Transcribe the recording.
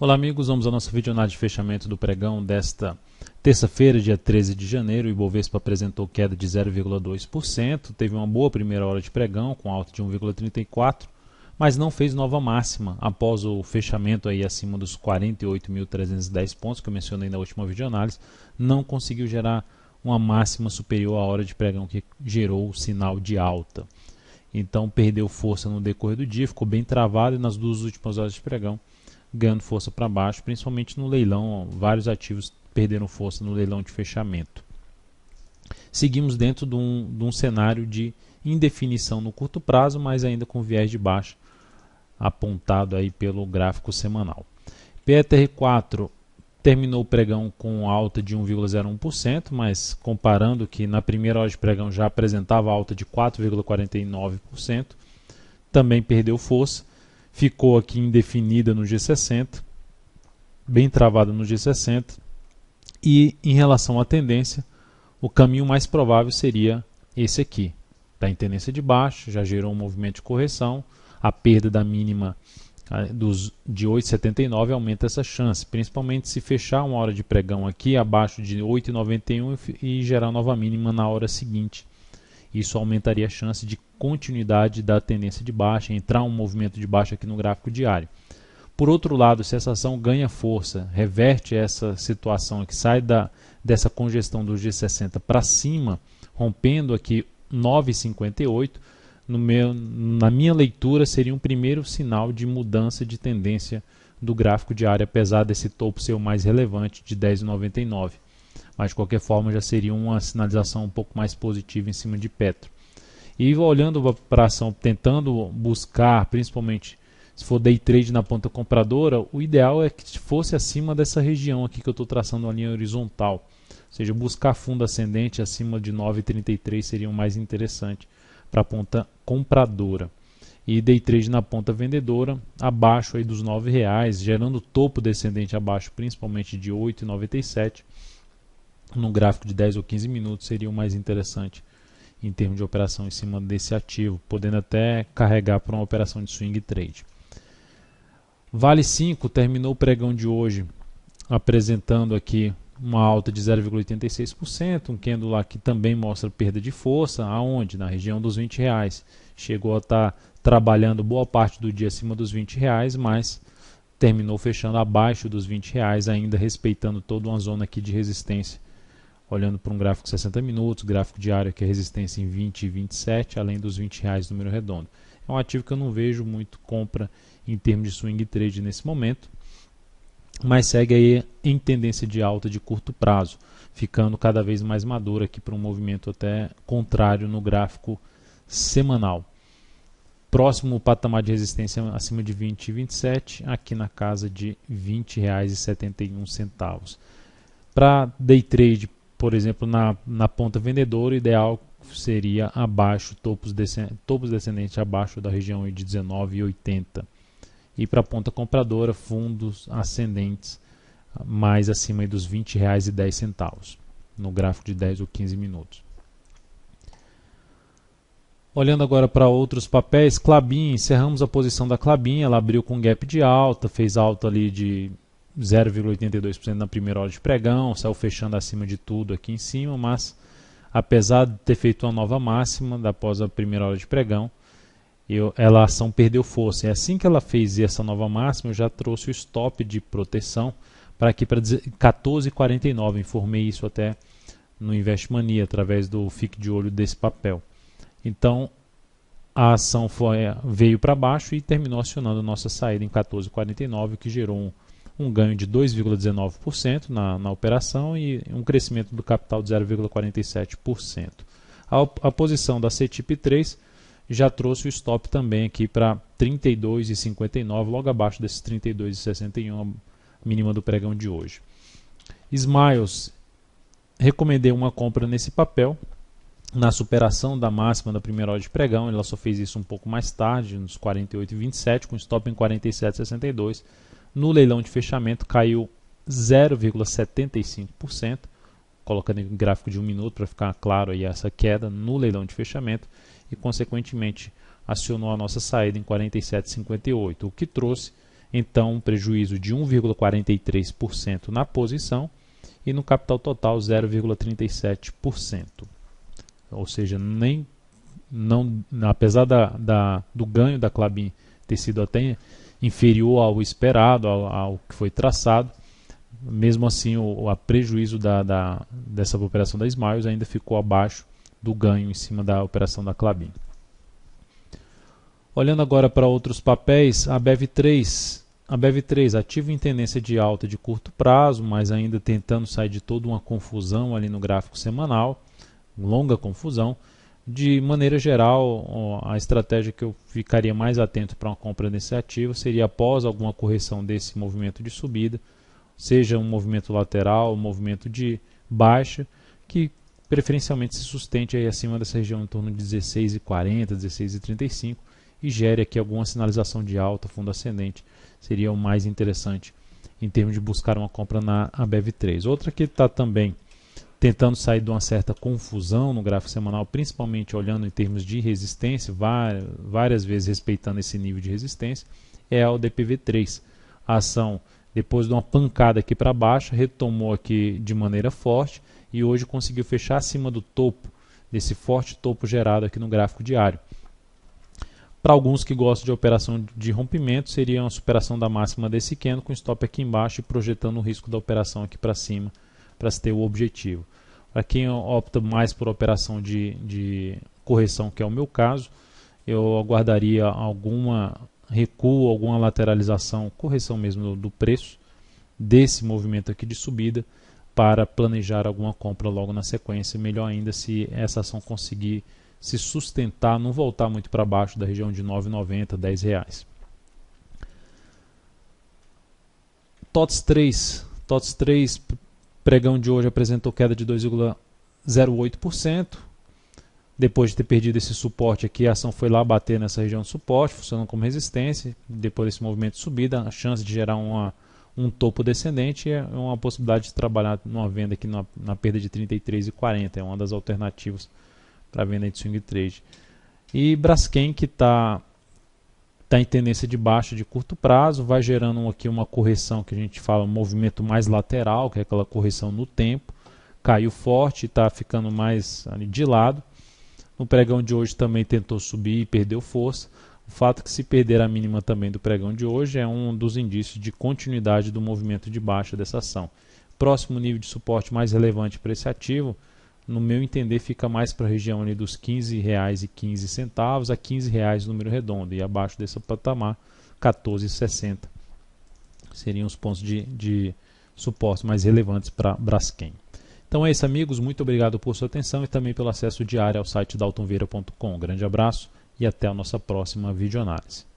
Olá amigos, vamos à nossa videoanálise de fechamento do pregão desta terça-feira, dia 13 de janeiro. O Ibovespa apresentou queda de 0,2%, teve uma boa primeira hora de pregão com alta de 1,34%, mas não fez nova máxima após o fechamento aí acima dos 48.310 pontos que eu mencionei na última videoanálise. Não conseguiu gerar uma máxima superior à hora de pregão que gerou o sinal de alta. Então perdeu força no decorrer do dia, ficou bem travado e nas duas últimas horas de pregão ganhando força para baixo, principalmente no leilão. Vários ativos perderam força no leilão de fechamento. Seguimos dentro de um cenário de indefinição no curto prazo, mas ainda com viés de baixa apontado aí pelo gráfico semanal. PETR4 terminou o pregão com alta de 1,01%, mas comparando que na primeira hora de pregão já apresentava alta de 4,49%, também perdeu força. Ficou aqui indefinida no G60, bem travada no G60, e em relação à tendência, o caminho mais provável seria esse aqui. Está em tendência de baixa, já gerou um movimento de correção, a perda da mínima de 8,79 aumenta essa chance, principalmente se fechar uma hora de pregão aqui abaixo de 8,91 e gerar nova mínima na hora seguinte. Isso aumentaria a chance de continuidade da tendência de baixa, entrar um movimento de baixa aqui no gráfico diário. Por outro lado, se essa ação ganha força, reverte essa situação que sai dessa congestão do G60 para cima, rompendo aqui 9,58, na minha leitura seria um primeiro sinal de mudança de tendência do gráfico diário, apesar desse topo ser o mais relevante de 10,99. Mas de qualquer forma já seria uma sinalização um pouco mais positiva em cima de Petro. E olhando para a ação, tentando buscar, principalmente se for day trade na ponta compradora, o ideal é que fosse acima dessa região aqui que eu estou traçando uma linha horizontal. Ou seja, buscar fundo ascendente acima de 9,33 seria o mais interessante para a ponta compradora. E day trade na ponta vendedora, abaixo aí dos R$ 9,00, gerando topo descendente abaixo, principalmente de 8,97. No gráfico de 10 ou 15 minutos seria o mais interessante em termos de operação em cima desse ativo, podendo até carregar para uma operação de swing trade. Vale 5 terminou o pregão de hoje apresentando aqui uma alta de 0,86%, um candle lá que também mostra perda de força, aonde? Na região dos R$ 20,00. Chegou a estar trabalhando boa parte do dia acima dos R$ 20,00, mas terminou fechando abaixo dos R$ 20,00, ainda respeitando toda uma zona aqui de resistência. Olhando para um gráfico de 60 minutos, gráfico diário que é resistência em 20 e 27, além dos R$ 20,00 número redondo. É um ativo que eu não vejo muito compra em termos de swing trade nesse momento, mas segue aí em tendência de alta de curto prazo, ficando cada vez mais maduro aqui para um movimento até contrário no gráfico semanal. Próximo patamar de resistência acima de 20 e 27, aqui na casa de R$ 20,71. Para day trade, por exemplo, na ponta vendedora, o ideal seria abaixo, topos descendentes abaixo da região de 19,80. E para a ponta compradora, fundos ascendentes mais acima dos R$ 20,10, no gráfico de 10 ou 15 minutos. Olhando agora para outros papéis, Klabin, encerramos a posição da Klabin, ela abriu com gap de alta, fez alta ali de 0,82% na primeira hora de pregão, saiu fechando acima de tudo aqui em cima, mas apesar de ter feito uma nova máxima após a primeira hora de pregão, a ação perdeu força. E assim que ela fez essa nova máxima, eu já trouxe o stop de proteção para aqui para 14,49. Informei isso até no Investmania, através do Fique de Olho desse papel. Então a ação veio para baixo e terminou acionando a nossa saída em 14,49, que gerou um ganho de 2,19% na operação e um crescimento do capital de 0,47%. A posição da CTIP3 já trouxe o stop também aqui para 32,59, logo abaixo desses 32,61, a mínima do pregão de hoje. Smiles, recomendei uma compra nesse papel, na superação da máxima da primeira hora de pregão, ela só fez isso um pouco mais tarde, nos 48,27, com stop em 47,62. No leilão de fechamento caiu 0,75%, colocando em gráfico de 1 minuto para ficar claro aí essa queda no leilão de fechamento e consequentemente acionou a nossa saída em 47,58, o que trouxe então um prejuízo de 1,43% na posição e no capital total 0,37%. Ou seja, apesar do ganho da Klabin ter sido até inferior ao esperado, ao que foi traçado, mesmo assim o prejuízo dessa operação da Smiles ainda ficou abaixo do ganho em cima da operação da Klabin. Olhando agora para outros papéis, a BEV3 ativa em tendência de alta de curto prazo, mas ainda tentando sair de toda uma confusão ali no gráfico semanal, longa confusão. De maneira geral, a estratégia que eu ficaria mais atento para uma compra desse ativo seria após alguma correção desse movimento de subida, seja um movimento lateral, um movimento de baixa, que preferencialmente se sustente aí acima dessa região em torno de 16,40, 16,35 e gere aqui alguma sinalização de alta, fundo ascendente, seria o mais interessante em termos de buscar uma compra na BEV3. Outra que está também tentando sair de uma certa confusão no gráfico semanal, principalmente olhando em termos de resistência, várias vezes respeitando esse nível de resistência, é a DPV3. A ação, depois de uma pancada aqui para baixo, retomou aqui de maneira forte e hoje conseguiu fechar acima do topo, desse forte topo gerado aqui no gráfico diário. Para alguns que gostam de operação de rompimento, seria uma superação da máxima desse candle com stop aqui embaixo e projetando o risco da operação aqui para cima, para se ter o objetivo. Para quem opta mais por operação de correção, que é o meu caso, eu aguardaria alguma recuo, alguma lateralização, correção mesmo do preço desse movimento aqui de subida para planejar alguma compra logo na sequência. Melhor ainda se essa ação conseguir se sustentar, não voltar muito para baixo da região de R$ 9,90, R$ 10. TOTS 3, pregão de hoje apresentou queda de 2,08%. Depois de ter perdido esse suporte aqui, a ação foi lá bater nessa região de suporte, funcionando como resistência. Depois desse movimento de subida, a chance de gerar um topo descendente é uma possibilidade de trabalhar numa venda aqui na perda de 33,40. É uma das alternativas para venda de swing trade. E Braskem, que está em tendência de baixa de curto prazo, vai gerando aqui uma correção que a gente fala, um movimento mais lateral, que é aquela correção no tempo. Caiu forte e está ficando mais ali de lado. No pregão de hoje também tentou subir e perdeu força. O fato é que se perder a mínima também do pregão de hoje é um dos indícios de continuidade do movimento de baixa dessa ação. Próximo nível de suporte mais relevante para esse ativo, no meu entender, fica mais para a região ali dos R$ 15,15 a R$ 15 número redondo, e abaixo desse patamar, R$ 14,60. Seriam os pontos de suporte mais relevantes para Braskem. Então é isso, amigos. Muito obrigado por sua atenção e também pelo acesso diário ao site daltonvieira.com. Grande abraço e até a nossa próxima videoanálise.